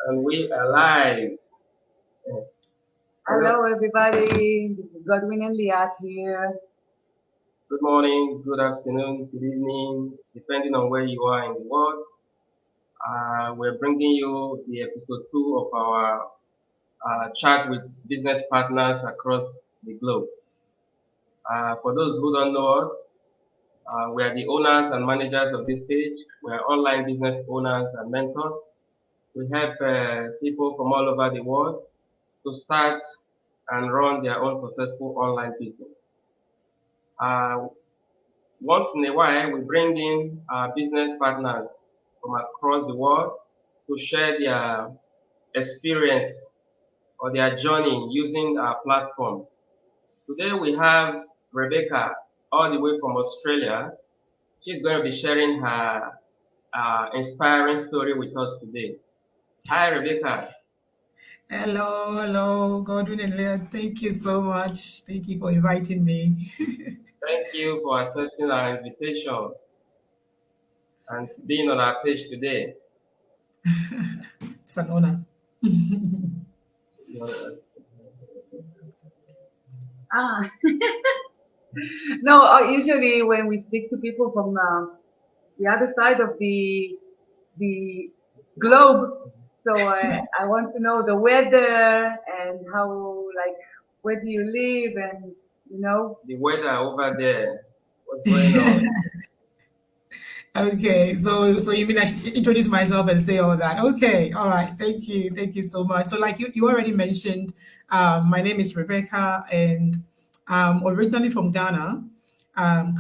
And we are live. Hello. Hello, everybody. This is Godwin and Liat here. Good morning, good afternoon, good evening, depending on where you are in the world. We're bringing you the episode 2 of our chat with business partners across the globe. For those who don't know us, we are the owners and managers of this page. We are online business owners and mentors. We help people from all over the world to start and run their own successful online business. Uh, Once in a while, we bring in our business partners from across the world to share their experience or their journey using our platform. Today we have Rebecca all the way from Australia. She's going to be sharing her inspiring story with us today. Hi, Rebecca. Hello, Godwin and Leah. Thank you so much. Thank you for inviting me. Thank you for accepting our invitation and being on our page today. It's an honor. Ah, no, usually when we speak to people from the other side of the globe, so I want to know the weather and how, like, where do you live and, The weather over there, what's going on? Okay, so you mean I should introduce myself and say all that? Okay, all right. Thank you so much. So, like you already mentioned, my name is Rebecca, and I'm originally from Ghana.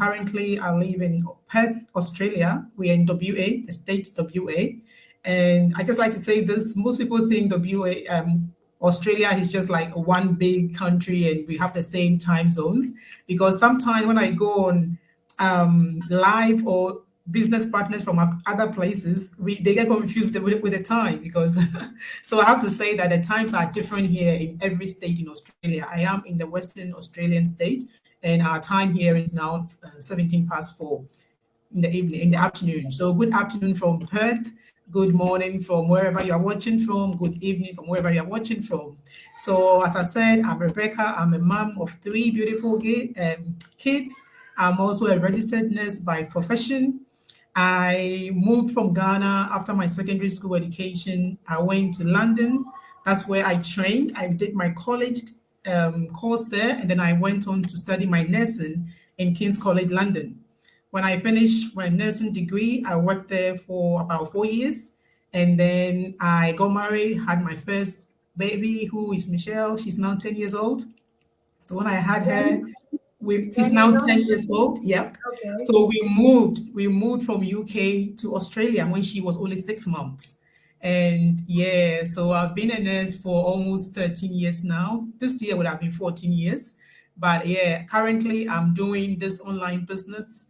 Currently, I live in Perth, Australia. We're in WA, the state WA, and I just like to say this: most people think WA, Australia is just like one big country, and we have the same time zones. Because sometimes when I go on live or business partners from other places, they get confused with the time because so I have to say that the times are different here in every state in Australia. I am in the Western Australian state, and our time here is now 17 past 4 in the evening, in the afternoon. So good afternoon from Perth. Good morning from wherever you are watching from. Good evening from wherever you are watching from. So as I said, I'm Rebecca. I'm a mom of 3 beautiful kids. I'm also a registered nurse by profession. I moved from Ghana after my secondary school education. I went to London. That's where I trained. I did my college course there, and then I went on to study my nursing in King's College London. When I finished my nursing degree, I worked there for about 4 years. And then I got married, had my first baby, who is Michelle. She's now 10 years old. So when I had her, 10, she's 10 years now 10 old? years old. Yep. Okay. So we moved from UK to Australia when she was only 6 months. And yeah, so I've been a nurse for almost 13 years now. This year would have been 14 years. But yeah, currently I'm doing this online business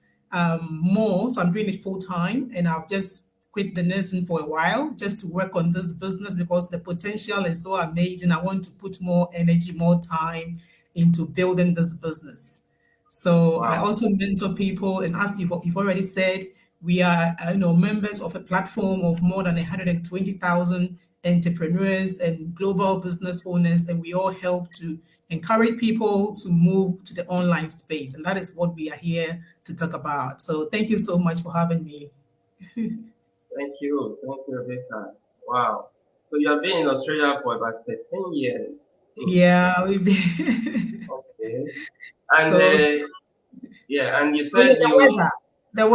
more. So I'm doing it full time, and I've just quit the nursing for a while just to work on this business because the potential is so amazing. I want to put more energy, more time into building this business. So I Wow. also mentor people, and as you've already said, we are members of a platform of more than 120,000 entrepreneurs and global business owners, and we all help to encourage people to move to the online space, and that is what we are here to talk about. So thank you so much for having me. Thank you. Thank you, Rebecca. Wow. So you have been in Australia for about 13 years. Hmm. Yeah, we've been Okay. And so yeah, and you oh yeah, said you, the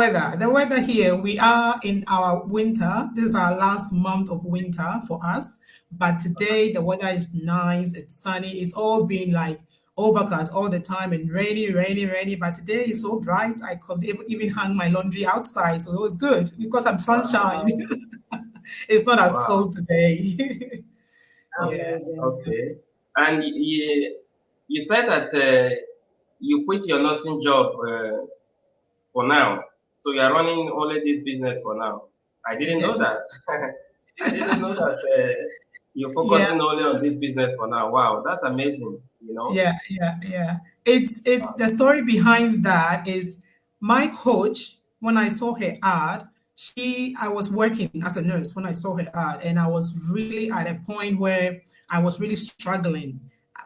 weather here. We are in our winter. This is our last month of winter for us. But today the weather is nice. It's sunny. It's all been like overcast all the time and rainy, rainy, rainy. But today is so bright. I could even hang my laundry outside, so it was good because I'm sunshine. wow, It's not as wow, cold today. Yeah, so Amazing. it's good. okay. And you said that you quit your nursing job for now. So you are running only this business for now. I didn't know that. I didn't know that you're Yeah, focusing only on this business for now. Wow, that's amazing, yeah. It's Wow. the story behind that is my coach, when I saw her ad, I was working as a nurse when I saw her ad, and I was really at a point where I was really struggling.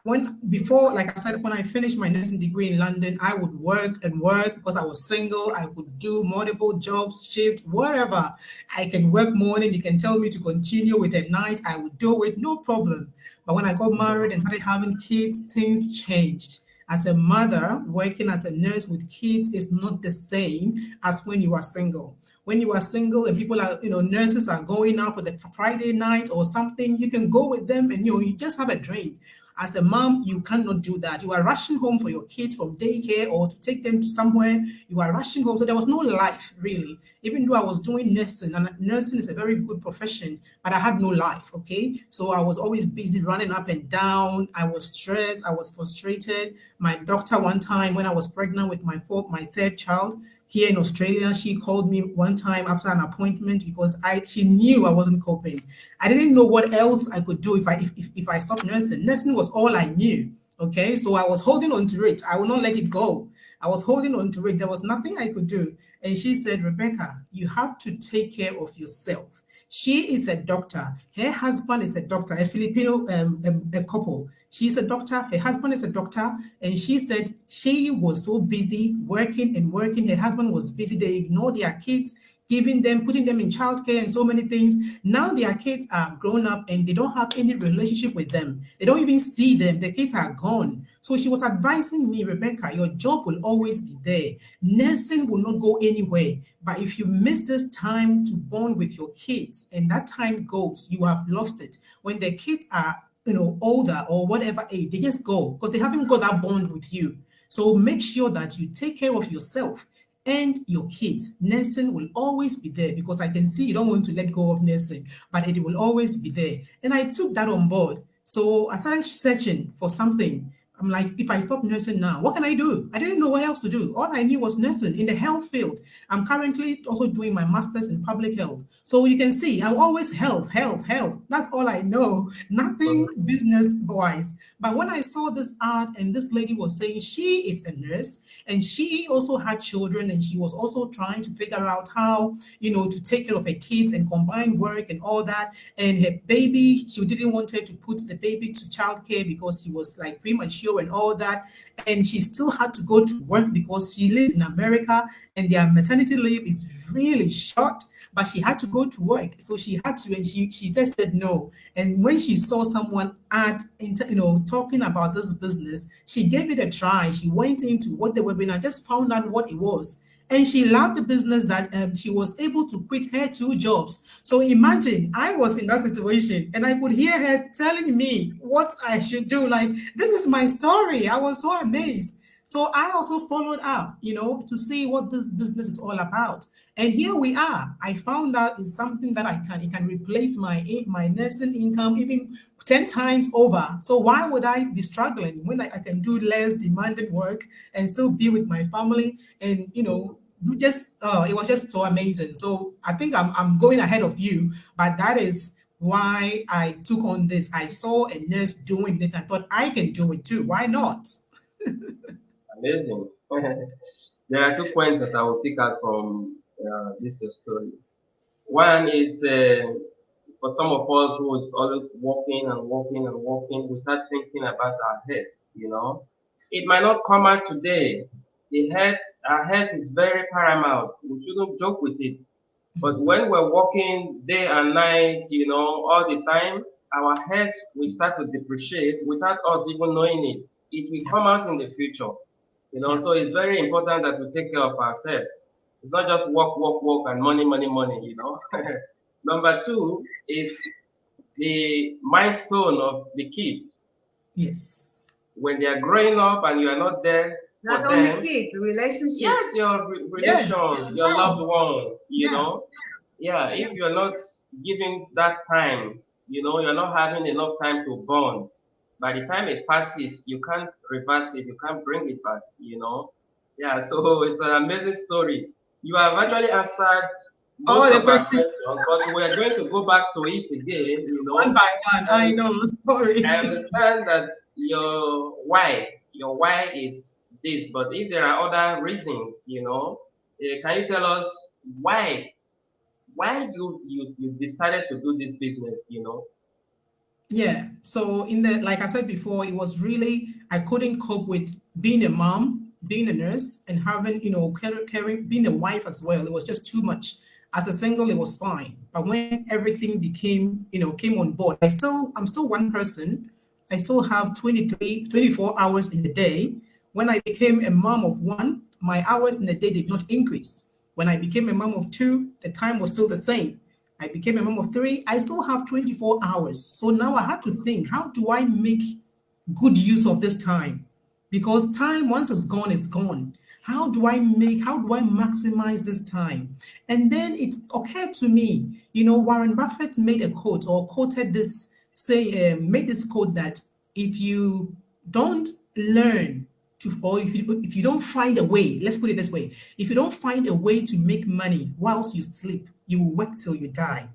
When before, like I said, when I finished my nursing degree in London, I would work and work because I was single. I could do multiple jobs, shifts, whatever. I can work morning. You can tell me to continue with at night. I would do it, no problem. But when I got married and started having kids, things changed. As a mother, working as a nurse with kids is not the same as when you are single. When you are single and people are, nurses are going out for the Friday night or something, you can go with them and you just have a drink. As a mom, you cannot do that. You are rushing home for your kids from daycare or to take them to somewhere. You are rushing home. So there was no life really. Even though I was doing nursing, and nursing is a very good profession, but I had no life. Okay. So I was always busy running up and down. I was stressed. I was frustrated. My doctor, one time when I was pregnant with my third child, here in Australia, she called me one time after an appointment because she knew I wasn't coping. I didn't know what else I could do if I stopped nursing. Nursing was all I knew. Okay, so I was holding on to it. I will not let it go. I was holding on to it. There was nothing I could do. And she said, Rebecca, you have to take care of yourself. She is a doctor. Her husband is a doctor, a Filipino a couple. She's a doctor. Her husband is a doctor. And she said she was so busy working and working. Her husband was busy. They ignored their kids, giving them, putting them in childcare and so many things. Now their kids are grown up and they don't have any relationship with them. They don't even see them. The kids are gone. So she was advising me, Rebecca, your job will always be there. Nursing will not go anywhere. But if you miss this time to bond with your kids and that time goes, you have lost it. When the kids are older or whatever age, they just go because they haven't got that bond with you. So make sure that you take care of yourself and your kids. Nursing will always be there because I can see you don't want to let go of nursing, but it will always be there. And I took that on board. So I started searching for something. I'm like, if I stop nursing now, what can I do? I didn't know what else to do. All I knew was nursing in the health field. I'm currently also doing my master's in public health. So you can see I'm always health, health, health. That's all I know. Nothing business wise. But when I saw this ad and this lady was saying she is a nurse and she also had children and she was also trying to figure out how, to take care of her kids and combine work and all that. And her baby, she didn't want her to put the baby to childcare because she was like premature and all that. And she still had to go to work because she lives in America and their maternity leave is really short, but she had to go to work. So she had to, and she just said no. And when she saw someone talking about this business, she gave it a try. She went into what the webinar, just found out what it was. And she loved the business that she was able to quit her two jobs. So imagine I was in that situation and I could hear her telling me what I should do. Like, this is my story. I was so amazed. So I also followed up, to see what this business is all about. And here we are. I found out it's something that it can replace my nursing income even 10 times over. So why would I be struggling when I can do less demanding work and still be with my family and just it was just so amazing. So I think I'm going ahead of you, but that is why I took on this. I saw a nurse doing it. I thought I can do it too. Why not? Amazing. There are 2 points that I will pick out from this story. One is for some of us who is always walking and walking and walking without thinking about our health. It might not come out today. Our health is very paramount. We shouldn't joke with it. But when we're walking day and night, all the time, our health will start to depreciate without us even knowing it. It will Yeah, come out in the future. yeah. So it's very important that we take care of ourselves. It's not just work, work, work, and money, money, money. Number two is the milestone of the kids. Yes. When they are growing up and you are not there Not for only them, kids, relationships. yes, your Yes, relations, of your loved course. ones, Yeah, yeah, yeah. if you're not giving that time, you're not having enough time to bond. By the time it passes, you can't reverse it, you can't bring it back. Yeah, so it's an amazing story. You have actually answered All most the of our questions questions, but we're going to go back to it again. one by one. I And know. I Sorry. understand that your why is this, but if there are other reasons, can you tell us why why you decided to do this business, Yeah. So in the like I said before, it was really I couldn't cope with being a mom, being a nurse, and having caring, being a wife as well. It was just too much. As a single, it was fine, but when everything became came on board, I'm still one person. I still have 24 hours in the day. When I became a mom of one, my hours in the day did not increase. When I became a mom of two, the time was still the same. I became a mom of three, I still have 24 hours. So now I have to think, how do I make good use of this time? Because time, once it's gone, it's gone. How do I maximize this time? And then it occurred to me, Warren Buffett made a quote or quoted this, made this quote that if you don't learn or if you don't find a way, let's put it this way, if you don't find a way to make money whilst you sleep, you will work till you die.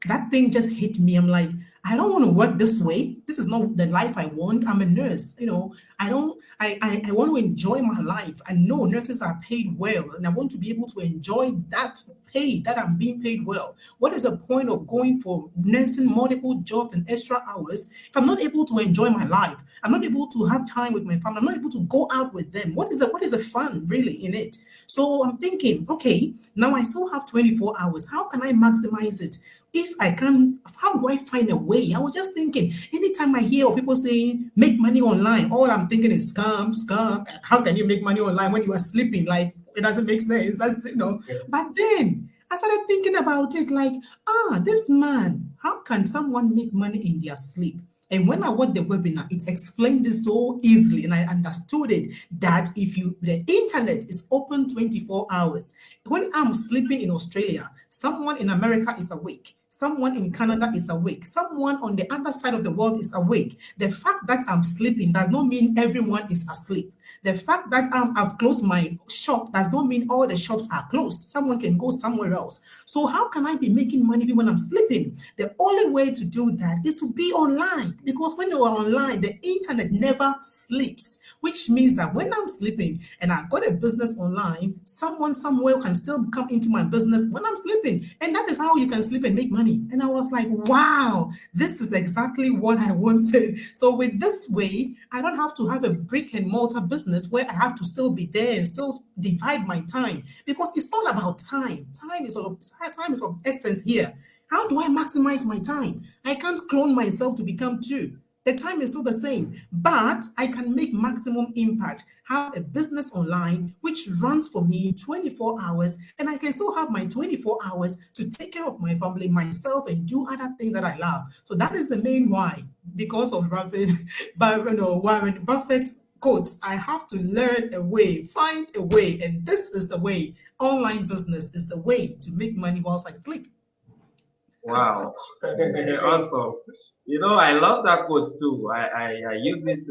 That thing just hit me. I'm like, I don't want to work this way. This is not the life I want. I'm a nurse. I don't, I want to enjoy my life. I know nurses are paid well, and I want to be able to enjoy that pay that I'm being paid well. What is the point of going for nursing multiple jobs and extra hours if I'm not able to enjoy my life? I'm not able to have time with my family. I'm not able to go out with them. What is the fun really in it? So I'm thinking, okay, now I still have 24 hours. How can I maximize it? If I can, how do I find a way? I was just thinking, anytime I hear of people saying make money online, all I'm thinking is scam, scam. How can you make money online when you are sleeping? Like it doesn't make sense. That's. But then I started thinking about it like, this man, how can someone make money in their sleep? And when I watched the webinar, it explained this so easily, and I understood it that the internet is open 24 hours. When I'm sleeping in Australia, someone in America is awake. Someone in Canada is awake. Someone on the other side of the world is awake. The fact that I'm sleeping does not mean everyone is asleep. The fact that I've closed my shop does not mean all the shops are closed. Someone can go somewhere else. So how can I be making money even when I'm sleeping? The only way to do that is to be online, because when you are online, the internet never sleeps, which means that when I'm sleeping and I've got a business online, someone somewhere can still come into my business when I'm sleeping. And that is how you can sleep and make money. And I was like, wow, this is exactly what I wanted. So with this way, I don't have to have a brick and mortar business where I have to still be there and still divide my time, because it's all about time. Time is of essence here. How do I maximize my time? I can't clone myself to become two. The time is still the same, but I can make maximum impact, have a business online which runs for me 24 hours, and I can still have my 24 hours to take care of my family, myself, and do other things that I love. So that is the main why. Because of Warren Buffett quotes, I have to learn a way, find a way, and this is the way. Online business is the way to make money whilst I sleep. Wow. Awesome. I love that quote too. I use it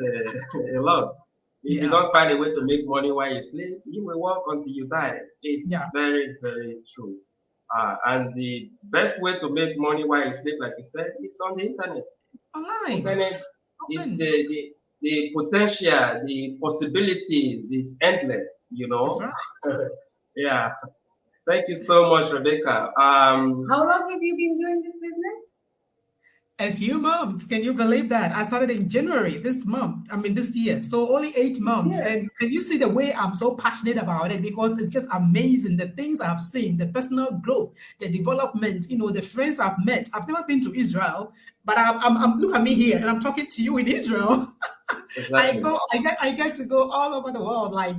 a lot. If you Yeah, don't find a way to make money while you sleep, you will work until you die. It's yeah, very, very true. And the best way to make money while you sleep, like you said, is on the internet. online, Internet is open. the potential, the possibility is endless. That's right. Yeah. Thank you so much, Rebecca. How long have you been doing this business? A few months. Can you believe that? I started in January this month. I mean, this year. So only 8 months. Yes. And can you see the way I'm so passionate about it? Because it's just amazing. The things I've seen, the personal growth, the development, the friends I've met. I've never been to Israel, but look at me here and I'm talking to you in Israel. Exactly. I get to go all over the world, like,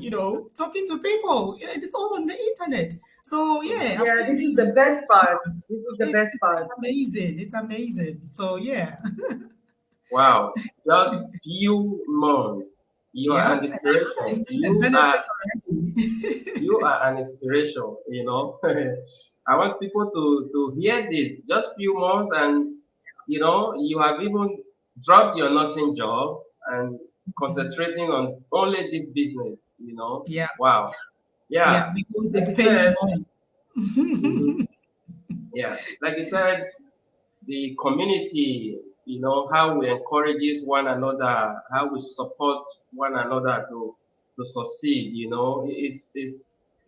talking to people. Yeah, it's all on the internet. So yeah, I'm Yeah, this is really, the best part. This is the best it's part. amazing. It's amazing. So yeah. Wow. Just few months. You are Yeah, an I inspiration. see the benefit already. You are an inspiration. I want people to hear this. Just few months and you have even dropped your nursing job and concentrating on only this business. Yeah, Wow. Yeah. yeah, because Like it you pays said, more. mhm, yeah. Like you said, the community, how we encourages one another, how we support one another to succeed,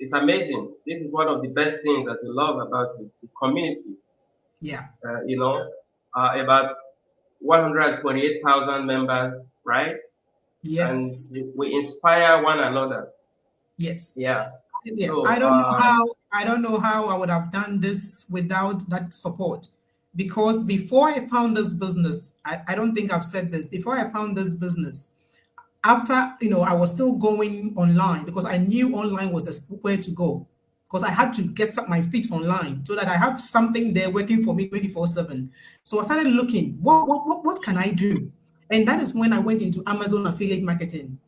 it's amazing. This is one of the best things that we love about the community. Yeah. You know, about 128,000 members, right? And Yes. we inspire one another. Yes. Yeah. Yeah. So, I don't know how I would have done this without that support. Because before I found this business, I don't think I've said this. Before I found this business, after I was still going online because I knew online was the where to go, because I had to get my feet online so that I have something there working for me 24/7. So I started looking, what can I do? And that is when I went into Amazon affiliate marketing.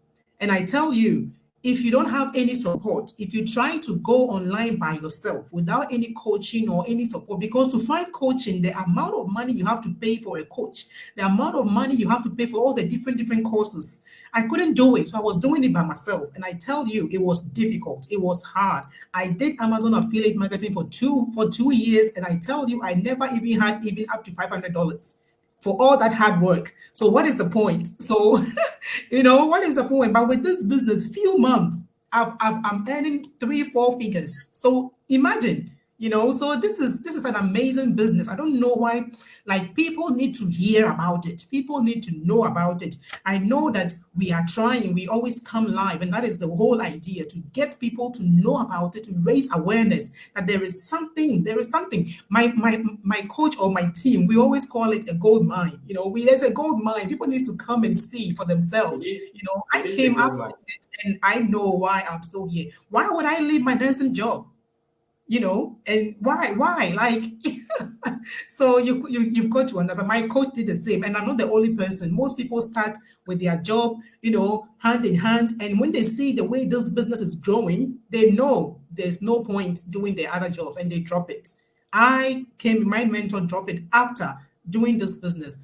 And I tell you, if you don't have any support, if you try to go online by yourself without any coaching or any support, because to find coaching, the amount of money you have to pay for a coach, the amount of money you have to pay for all the different courses, I couldn't do it. So I was doing it by myself. And I tell you, it was difficult. It was hard. I did Amazon affiliate marketing for 2 years. And I tell you, I never even had even up to $500 for all that hard work. So what is the point? So, what is the point? But with this business, few months, I'm earning 3, 4 figures. So imagine, so this is an amazing business. I don't know why, like, people need to hear about it. People need to know about it. I know that we are trying, we always come live, and that is the whole idea, to get people to know about it, to raise awareness that there is something. My coach or my team, we always call it a gold mine. There's a gold mine. People need to come and see for it themselves. is, I it is a came, good I've man. seen it, and I know why I'm still here. Why would I leave my nursing job? And why, like, so you've got to understand. My coach did the same, and I'm not the only person. Most people start with their job, hand in hand, and when they see the way this business is growing, they know there's no point doing their other jobs, and they drop it. My mentor dropped it after doing this business.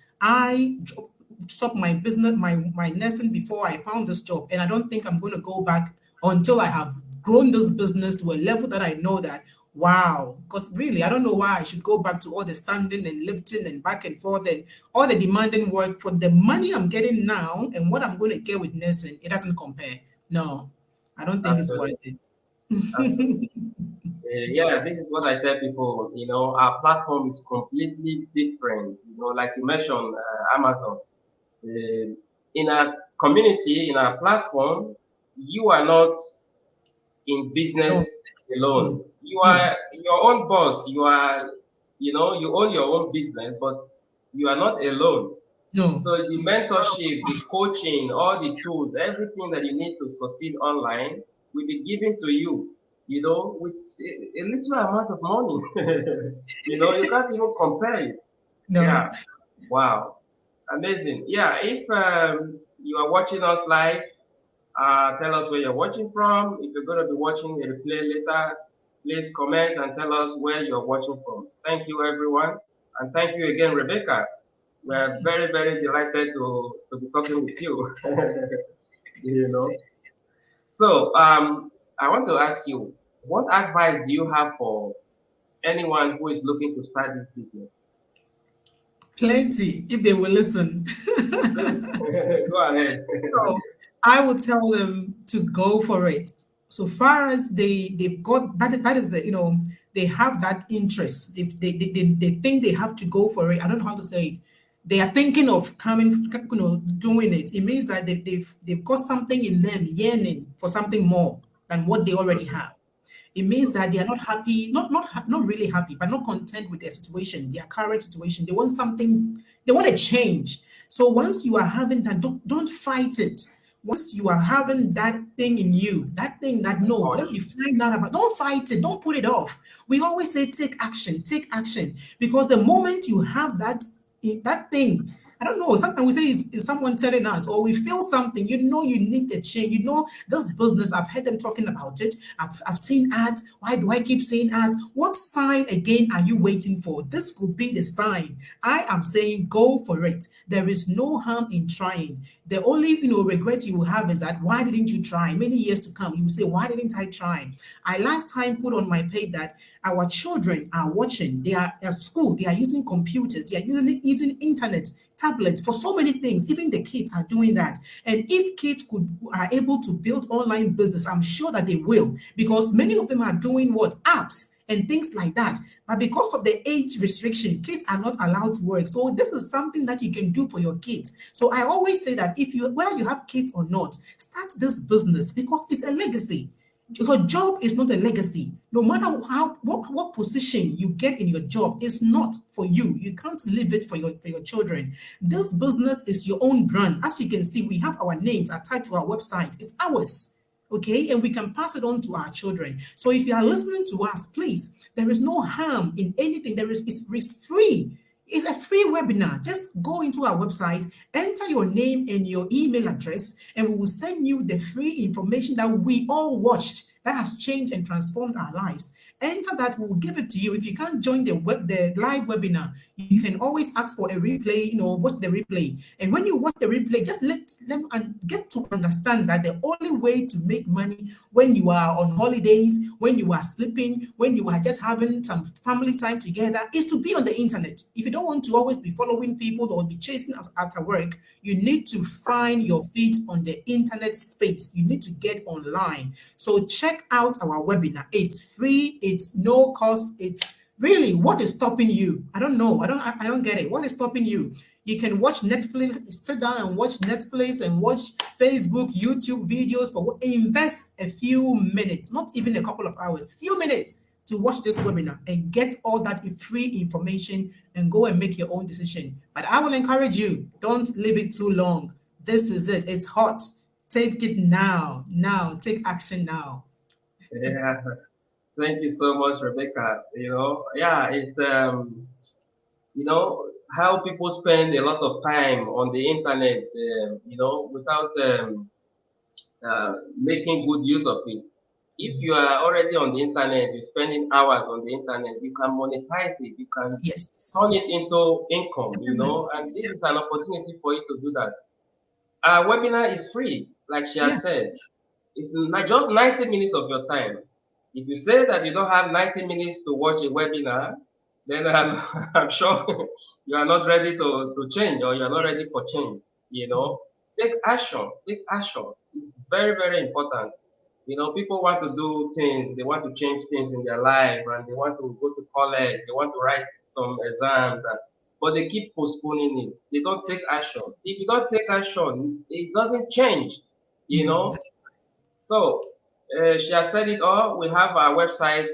Stopped my business, my nursing, before I found this job, and I don't think I'm going to go back until I have grown this business to a level that I know that, wow, because really, I don't know why I should go back to all the standing and lifting and back and forth and all the demanding work for the money I'm getting now, and what I'm going to get with nursing. It doesn't compare. No, I don't think it's worth Absolutely. it. Absolutely. Yeah, this is what I tell people. Our platform is completely different. Like you mentioned, Amazon. In our community, in our platform, you are not in business No, alone. no, You no, are your own boss. You own your own business, but you are not alone. no. So the mentorship, the coaching, all the tools, everything that you need to succeed online will be given to you, with a little amount of money. You can't even compare it. No. Yeah. Wow. Amazing. Yeah. If you are watching us live, tell us where you're watching from. If you're going to be watching a replay later, please comment and tell us where you're watching from. Thank you, everyone. And thank you again, Rebecca. We're very, very delighted to be talking with you. you know. So, I want to ask you, what advice do you have for anyone who is looking to start this business? Plenty, if they will listen. Please, go ahead. So I would tell them to go for it. So far as they've got that is they have that interest. They think they have to go for it. I don't know how to say it. They are thinking of coming, doing it. It means that they've got something in them yearning for something more than what they already have. It means that they are not happy, not really happy, but not content with their situation, their current situation. They want something, they want a change. So once you are having that, don't fight it. Once you are having that thing in you, that thing that no, let me find out about, don't fight it, don't put it off. We always say take action, because the moment you have that thing, I don't know. Sometimes we say it's someone telling us, or we feel something. You need a change. This business. I've heard them talking about it. I've seen ads. Why do I keep seeing ads? What sign again are you waiting for? This could be the sign. I am saying go for it. There is no harm in trying. The only regret you will have is that, why didn't you try? Many years to come, you will say, why didn't I try? I last time put on my page that our children are watching. They are at school. They are using computers. They are using internet tablets, for so many things. Even the kids are doing that. And if kids are able to build online business, I'm sure that they will, because many of them are doing what? Apps and things like that. But because of the age restriction, kids are not allowed to work. So this is something that you can do for your kids. So I always say that whether you have kids or not, start this business because it's a legacy. Your job is not a legacy. No matter what position you get in your job, it's not for you. You can't leave it for your children. This business is your own brand. As you can see, we have our names attached to our website. It's ours. Okay, and we can pass it on to our children. So if you are listening to us, please, there is no harm in anything. It's risk free. It's a free webinar. Just go into our website, enter your name and your email address, and we will send you the free information that we all watched that has changed and transformed our lives. Enter that, we will give it to you. If you can't join the live webinar, you can always ask for a replay, watch the replay. And when you watch the replay, just let them get to understand that the only way to make money when you are on holidays, when you are sleeping, when you are just having some family time together is to be on the internet. If you don't want to always be following people or be chasing after work, you need to find your feet on the internet space. You need to get online. So check out our webinar. It's free. It's no cost. It's really, what is stopping you? I don't know. I don't get it. What is stopping you? You can watch Netflix, sit down and watch Netflix and watch Facebook, YouTube videos, but invest a few minutes, not even a couple of hours, few minutes to watch this webinar and get all that free information and go and make your own decision. But I will encourage you, don't leave it too long. This is it. It's hot. Take it now. Take action now. Yeah. Thank you so much, Rebecca. It's how people spend a lot of time on the internet, without making good use of it. If you are already on the internet, you're spending hours on the internet, you can monetize it, you can Yes. turn it into income, and this is an opportunity for you to do that. Our webinar is free, like she has Yeah. said. It's not just 90 minutes of your time. If you say that you don't have 90 minutes to watch a webinar, then I'm sure you are not ready to change, or you're not ready for change. Take action. Take action. It's very, very important. People want to do things, they want to change things in their life, and they want to go to college, they want to write some exams, but they keep postponing it. They don't take action. If you don't take action, it doesn't change. You know, so she has said it all. We have our website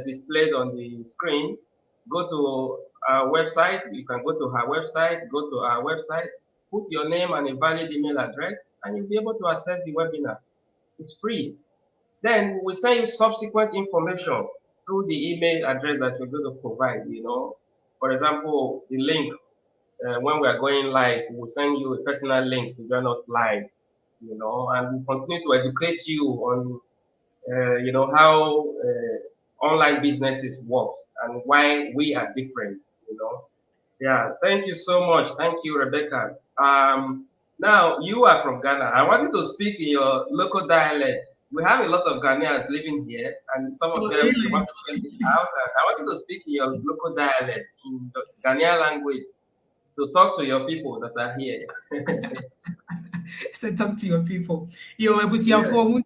displayed on the screen. Go to our website. You can go to her website, go to our website, put your name and a valid email address, and you'll be able to access the webinar. It's free. Then we will send you subsequent information through the email address that we're going to provide. For example, the link, when we are going live, we'll send you a personal link to join us live, and we continue to educate you on how online businesses works and why we are different. Yeah, thank you so much. Thank you, Rebecca. Now you are from Ghana. I wanted to speak in your local dialect. We have a lot of Ghanaians living here, and some of Oh, them they want really? to send it out. And I wanted to speak in your local dialect, in the Ghanaian language, to talk to your people that are here. So talk to your people. Yo, Yeah. ebusiafo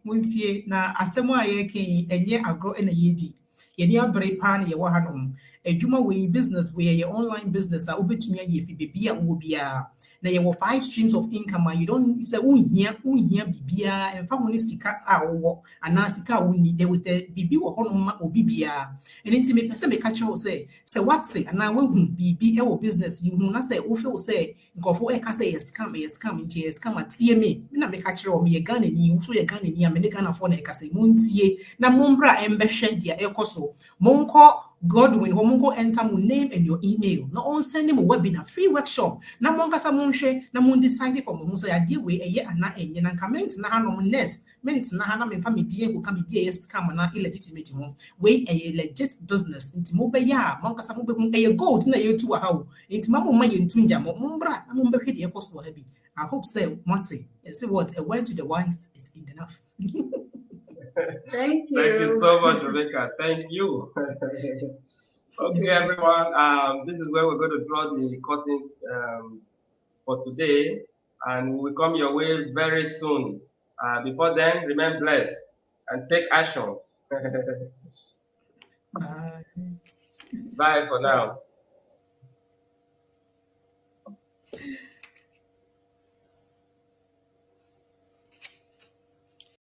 muntie na asɛm a yɛka yi ɛnyɛ agorɔ ɛna yɛdi. Yɛni abere paa na yɛwɔ hanom. Adwuma wei business wei yɛ online business a wobɛtumi ayɛ fi baabi a wowɔ biara. Na yɛwɔ 5 streams of income a you don't sɛ wonhia biribiara ɛmfa ho ne sika a wowɔ anaa sika a wonni. There with biribi wɔ hɔnom ma obi biara. Ɛno nti mepɛ sɛ meka kyerɛ wo sɛ wate anaa woahu biribi ɛwɔ business yi ho na sɛ wofeel sɛ nkurɔfoɔ ɛka sɛ ɛyɛ scam nti ɛyɛ scam a tie me na meka kyerɛ wɔ meyɛ Ghanani wo nso yɛ Ghanani a mene Ghanafoɔ na ɛkasa montie na mommra ɛmbɛhwɛ deɛ ɛkɔ so monkɔ Godwin hɔ monkɔ enter mo name and your email na ɔnsɛne mo webinar free workshop na monkasa monhwɛ na mondecide for mo ho sɛ adeɛ wei ɛyɛ anaa ɛnyɛ na nka mentena hanom next mentena ha na memfa me din ɛkɔka biribi a ɛyɛ scam anaa illegitimate ho wei ɛyɛ legit business nti mobɛyɛ a monkasa mobɛhu ɛyɛ gold na yɛtu wɔ ha o nti ma momma yɛntu ngya mo mombra na mombɛhwɛ deɛ ɛkɔ so wɔ ha bi I hope so mote say what a word to the wise is enough. Thank you. Thank you so much, Rebecca. Thank you. Okay, everyone. This is where we're going to draw the curtain for today, and we will come your way very soon. Before then, remain blessed and take action. Bye. Bye for now.